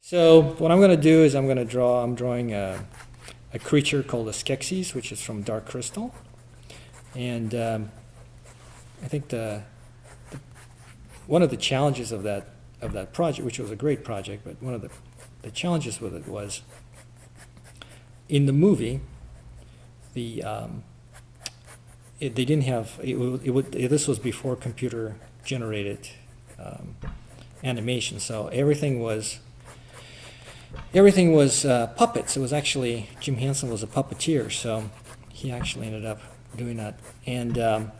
So what I'm going to do is I'm drawing a creature called a Skeksis, which is from Dark Crystal. And I think one of the challenges of that project, which was a great project, but one of the challenges with it was in the movie, they didn't have this was before computer generated animation, so everything was puppets. It was actually Jim Henson was a puppeteer, so he actually ended up doing that. And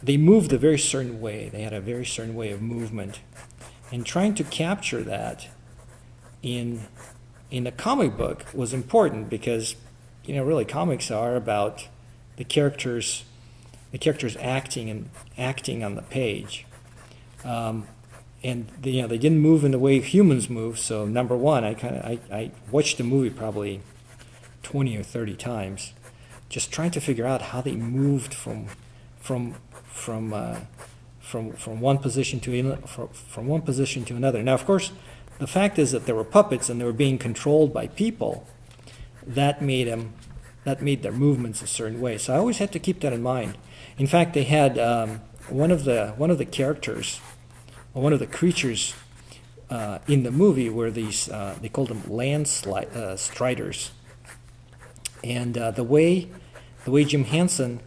they moved a very certain way. They had a very certain way of movement. And trying to capture that in a comic book was important because, really comics are about the characters acting on the page. And they didn't move in the way humans move. So number one, I watched the movie probably 20 or 30 times, just trying to figure out how they moved from one position to another. Now, of course, the fact is that there were puppets and they were being controlled by people. That made their movements a certain way. So I always had to keep that in mind. In fact, they had one of the characters. One of the creatures in the movie were these, they called them striders. And the way Jim Henson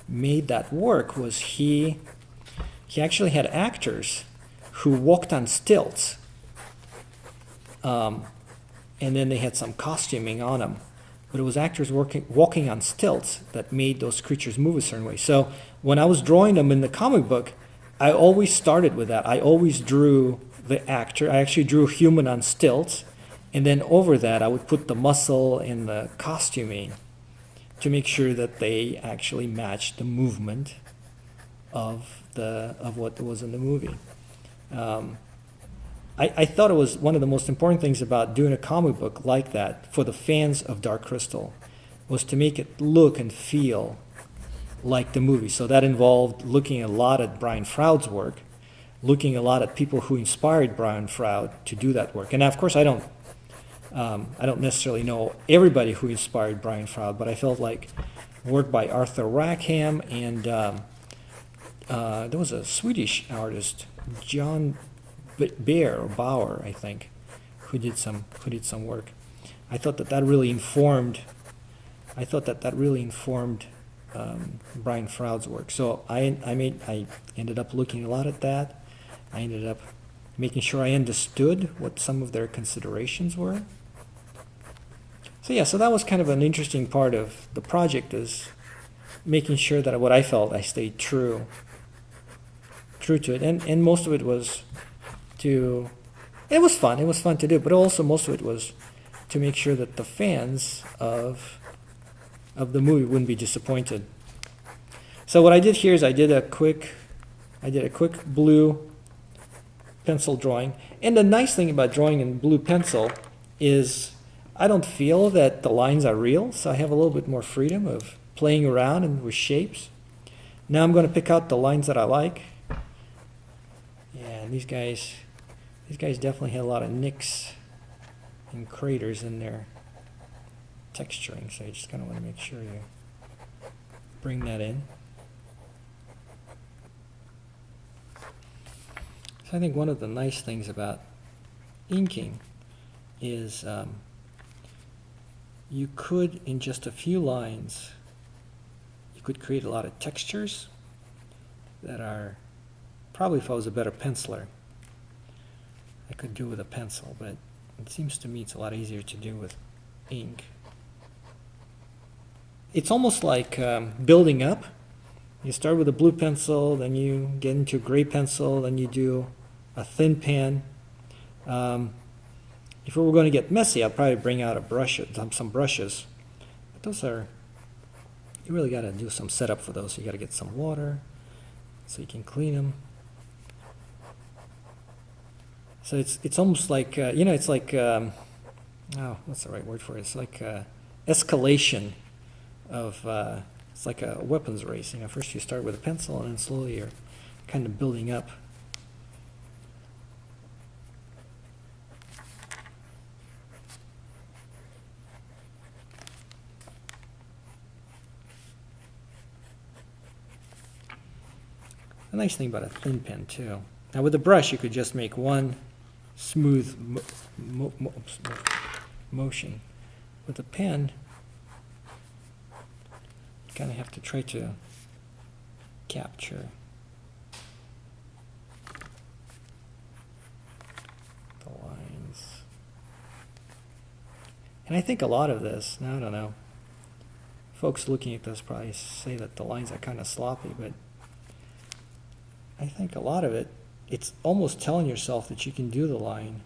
made that work was he actually had actors who walked on stilts. And then they had some costuming on them. But it was actors walking on stilts that made those creatures move a certain way. So when I was drawing them in the comic book, I always started with that. I always drew the actor. I actually drew human on stilts, and then over that I would put the muscle and the costuming to make sure that they actually matched the movement of what was in the movie. I thought it was one of the most important things about doing a comic book like that for the fans of Dark Crystal was to make it look and feel like the movie. So that involved looking a lot at Brian Froud's work, looking a lot at people who inspired Brian Froud to do that work. And of course, I don't necessarily know everybody who inspired Brian Froud, but I felt like work by Arthur Rackham and there was a Swedish artist, John Bauer, I think, who did some work. I thought that really informed. Brian Froud's work. So I ended up looking a lot at that. I ended up making sure I understood what some of their considerations were. So that was kind of an interesting part of the project, is making sure that what I felt I stayed true to it. And most of it was it was fun to do, but also most of it was to make sure that the fans of the movie wouldn't be disappointed. So what I did here is I did a quick blue pencil drawing. And the nice thing about drawing in blue pencil is I don't feel that the lines are real, so I have a little bit more freedom of playing around and with shapes. Now I'm going to pick out the lines that I like. And these guys definitely had a lot of nicks and craters in their texturing, so you just kind of want to make sure you bring that in. So I think one of the nice things about inking is you could, in just a few lines, you could create a lot of textures that are, probably if I was a better penciler, I could do with a pencil, but it seems to me it's a lot easier to do with ink. It's almost like building up. You start with a blue pencil, then you get into a gray pencil, then you do a thin pen. If we were going to get messy, I'd probably bring out some brushes. But those are, you really got to do some setup for those. You got to get some water so you can clean them. So it's almost like, it's like, what's the right word for it? It's like escalation of, it's like a weapons race. First you start with a pencil and then slowly you're kind of building up. A nice thing about a thin pen too. Now with the brush, you could just make one smooth motion. With the pen, you kind of have to try to capture the lines. And I think a lot of this, now I don't know, folks looking at this probably say that the lines are kind of sloppy, but I think a lot of it, it's almost telling yourself that you can do the line.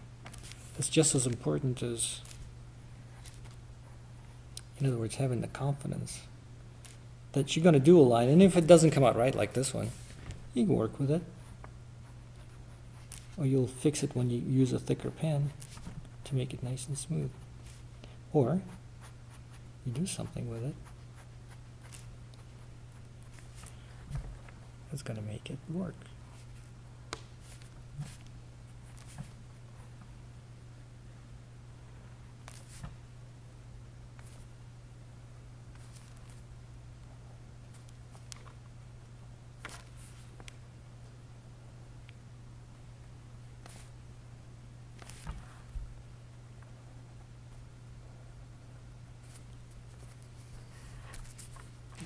It's just as important as, in other words, having the confidence that you're going to do a line. And if it doesn't come out right, like this one, you can work with it. Or you'll fix it when you use a thicker pen to make it nice and smooth. Or you do something with it that's going to make it work.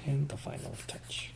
And the final touch.